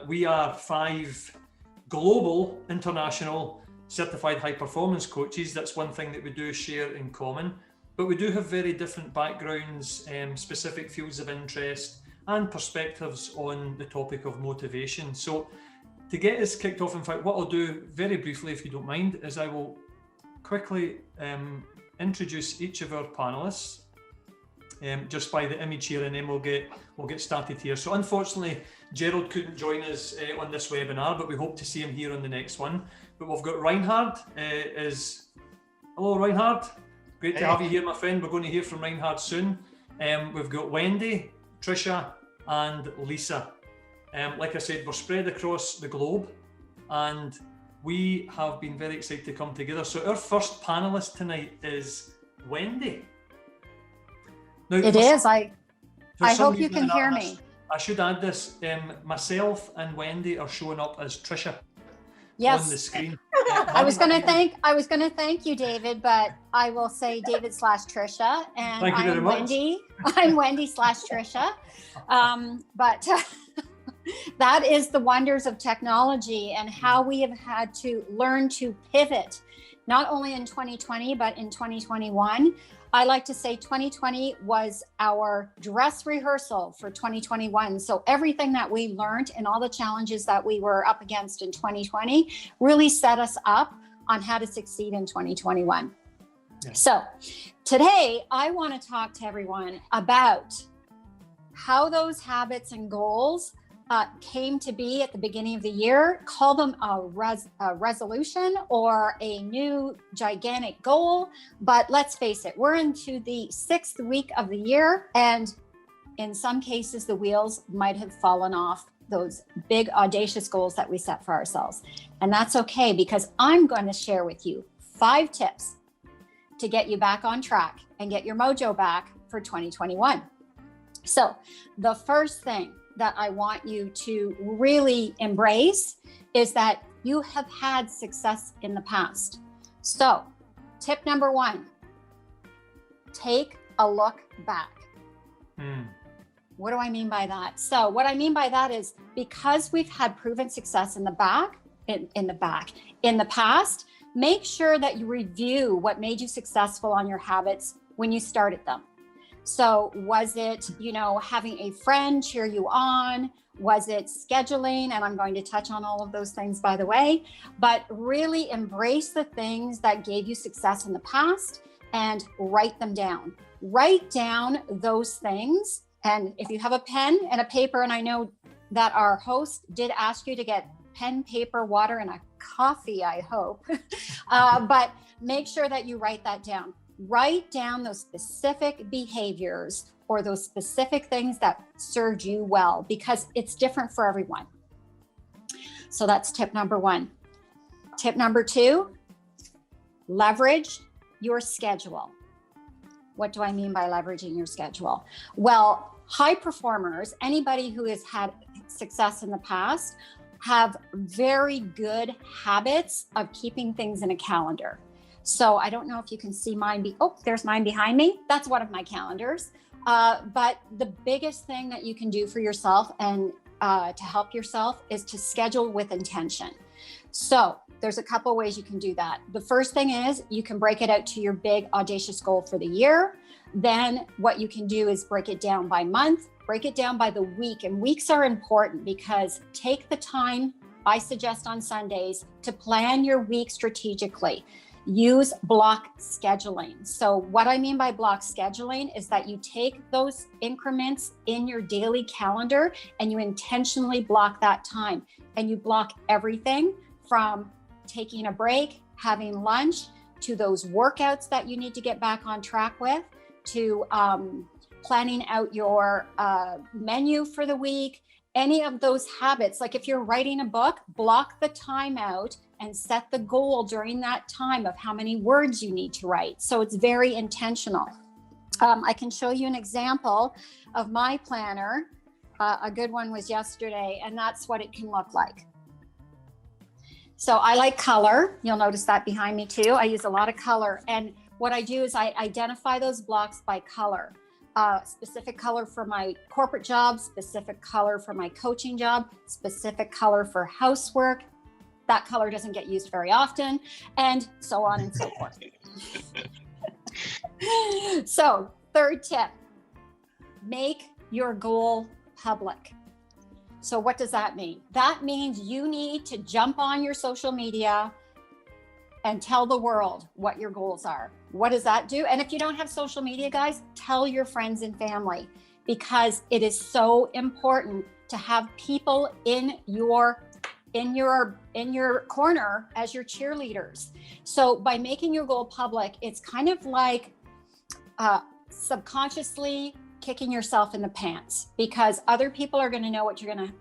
We are 5 global, international, certified high performance coaches. That's one thing that we do share in common, but we do have very different backgrounds, specific fields of interest and perspectives on the topic of motivation. So to get us kicked off, in fact, what I'll do very briefly, if you don't mind, is I will quickly introduce each of our panelists just by the image here, and then we'll get started here. So unfortunately, Gerald couldn't join us on this webinar, but we hope to see him here on the next one. But we've got Reinhard. Hello, Reinhard. Great to have you here, my friend. We're going to hear from Reinhard soon. We've got Wendy, Tricia, and Lisa. Like I said, we're spread across the globe, and we have been very excited to come together. So our first panelist tonight is Wendy. Now, it is. I hope you can hear me. I should add this. Myself and Wendy are showing up as Tricia. Yes. On the screen. I was going to thank you, David, but I will say David / Tricia, and Thank you very much. Wendy. I'm Wendy / Tricia. But that is the wonders of technology and how we have had to learn to pivot, not only in 2020, but in 2021. I like to say 2020 was our dress rehearsal for 2021. So everything that we learned and all the challenges that we were up against in 2020 really set us up on how to succeed in 2021. Yeah. So today I want to talk to everyone about how those habits and goals came to be at the beginning of the year. Call them a resolution or a new gigantic goal. But let's face it, we're into the 6th week of the year. And in some cases, the wheels might have fallen off those big, audacious goals that we set for ourselves. And that's okay, because I'm going to share with you 5 tips to get you back on track and get your mojo back for 2021. So the first thing that I want you to really embrace is that you have had success in the past. So tip number 1, take a look back. What do I mean by that? So what I mean by that is, because we've had proven success in the past, make sure that you review what made you successful on your habits when you started them. So was it, having a friend cheer you on? Was it scheduling? And I'm going to touch on all of those things, by the way, but really embrace the things that gave you success in the past and write them down. Write down those things. And if you have a pen and a paper, and I know that our host did ask you to get pen, paper, water, and a coffee, I hope, but make sure that you write that down. Write down those specific behaviors or those specific things that served you well, because it's different for everyone. So that's tip number 1. Tip number 2, leverage your schedule. What do I mean by leveraging your schedule? Well, high performers, anybody who has had success in the past, have very good habits of keeping things in a calendar. So I don't know if you can see mine. There's mine behind me. That's one of my calendars. But the biggest thing that you can do for yourself and to help yourself is to schedule with intention. So there's a couple ways you can do that. The first thing is you can break it out to your big audacious goal for the year. Then what you can do is break it down by month, break it down by the week. And weeks are important, because take the time, I suggest on Sundays, to plan your week strategically. Use block scheduling. So what I mean by block scheduling is that you take those increments in your daily calendar and you intentionally block that time, and you block everything from taking a break, having lunch, to those workouts that you need to get back on track with, to planning out your menu for the week, any of those habits. Like if you're writing a book, block the time out and set the goal during that time of how many words you need to write. So it's very intentional. I can show you an example of my planner. A good one was yesterday, and that's what it can look like. So I like color. You'll notice that behind me too. I use a lot of color. And what I do is I identify those blocks by color. specific color for my corporate job, specific color for my coaching job, specific color for housework. That color doesn't get used very often, and so on and so forth. So, third tip, make your goal public. So what does that mean? That means you need to jump on your social media and tell the world what your goals are. What does that do? And if you don't have social media, guys, tell your friends and family, because it is so important to have people in your corner as your cheerleaders. So by making your goal public, it's kind of like subconsciously kicking yourself in the pants, because other people are going to know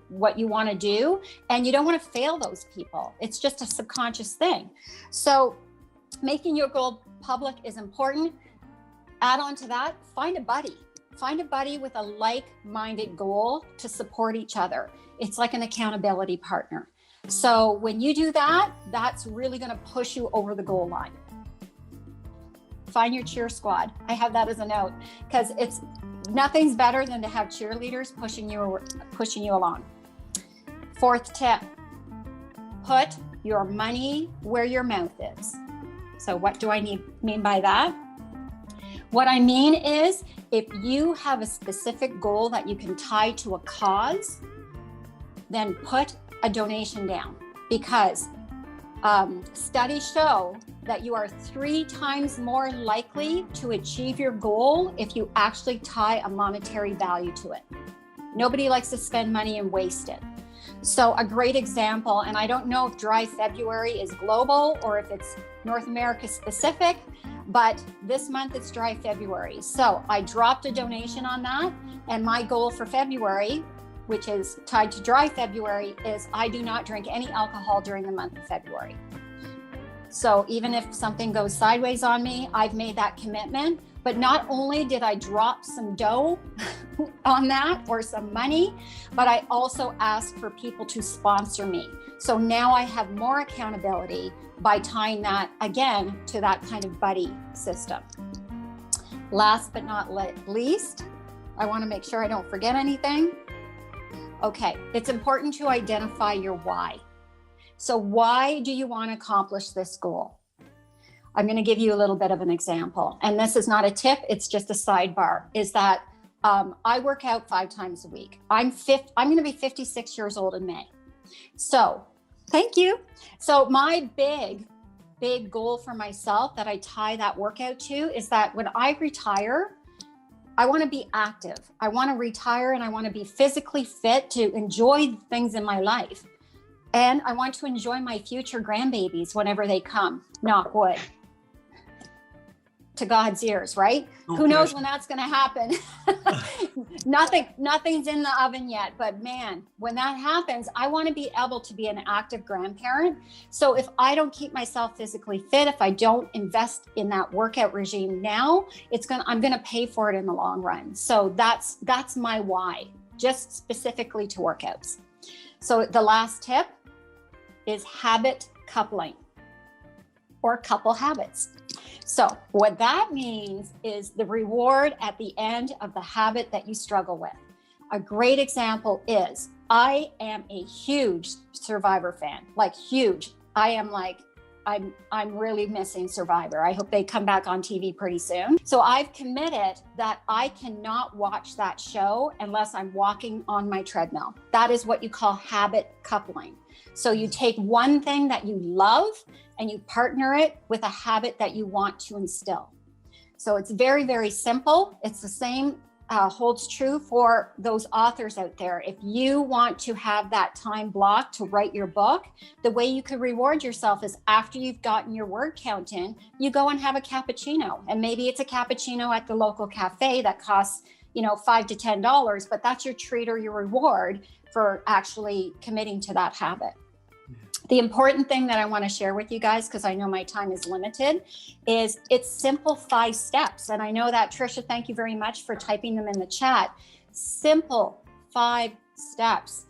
what you want to do, and you don't want to fail those people. It's just a subconscious thing. So making your goal public is important. Add on to that, find a buddy with a like-minded goal to support each other. It's like an accountability partner. So when you do that, that's really going to push you over the goal line. Find your cheer squad. I have that as a note, because it's nothing's better than to have cheerleaders pushing you along. Fourth tip, put your money where your mouth is. So what do I mean by that? What I mean is, if you have a specific goal that you can tie to a cause, then put a donation down, because studies show that you are 3 times more likely to achieve your goal if you actually tie a monetary value to it. Nobody likes to spend money and waste it. So a great example, and I don't know if Dry February is global or if it's North America specific, but this month it's Dry February. So I dropped a donation on that, and my goal for February, which is tied to Dry February, is I do not drink any alcohol during the month of February. So even if something goes sideways on me, I've made that commitment. But not only did I drop some dough on that, or some money, but I also asked for people to sponsor me. So now I have more accountability by tying that again to that kind of buddy system. Last but not least, I want to make sure I don't forget anything. Okay, it's important to identify your why. So why do you want to accomplish this goal? I'm going to give you a little bit of an example. And this is not a tip, it's just a sidebar, is that I work out 5 times a week. I'm going to be 56 years old in May. So thank you. So my big goal for myself that I tie that workout to is that when I retire, I want to be active. I want to retire and I want to be physically fit to enjoy things in my life. And I want to enjoy my future grandbabies whenever they come, knock wood. To God's ears, right? Okay. Who knows when that's going to happen? Nothing's in the oven yet, but man, when that happens, I want to be able to be an active grandparent. So if I don't keep myself physically fit, if I don't invest in that workout regime now, I'm going to pay for it in the long run. So that's my why, just specifically to workouts. So the last tip is habit coupling, or couple habits. So what that means is the reward at the end of the habit that you struggle with. A great example is, I am a huge Survivor fan, like huge. I'm really missing Survivor. I hope they come back on TV pretty soon. So I've committed that I cannot watch that show unless I'm walking on my treadmill. That is what you call habit coupling. So you take one thing that you love and you partner it with a habit that you want to instill. So it's very, very simple. It's the same, holds true for those authors out there. If you want to have that time block to write your book, the way you could reward yourself is after you've gotten your word count in, you go and have a cappuccino. And maybe it's a cappuccino at the local cafe that costs, $5 to $10, but that's your treat or your reward for actually committing to that habit. The important thing that I want to share with you guys, because I know my time is limited, is it's simple 5 steps. And I know that, Trisha, thank you very much for typing them in the chat. Simple 5 steps.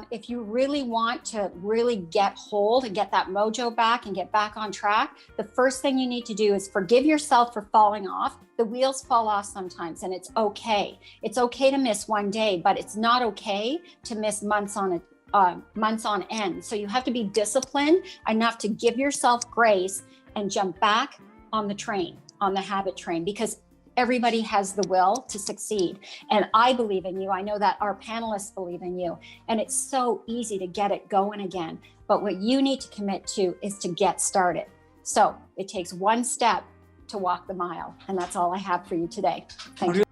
If you really want to really get hold and get that mojo back and get back on track, the first thing you need to do is forgive yourself for falling off. The wheels fall off sometimes, and it's okay. It's okay to miss one day, but it's not okay to miss months on end. So you have to be disciplined enough to give yourself grace and jump back on the train, on the habit train, because everybody has the will to succeed. And I believe in you. I know that our panelists believe in you. And it's so easy to get it going again. But what you need to commit to is to get started. So it takes one step to walk the mile. And that's all I have for you today. Thank you.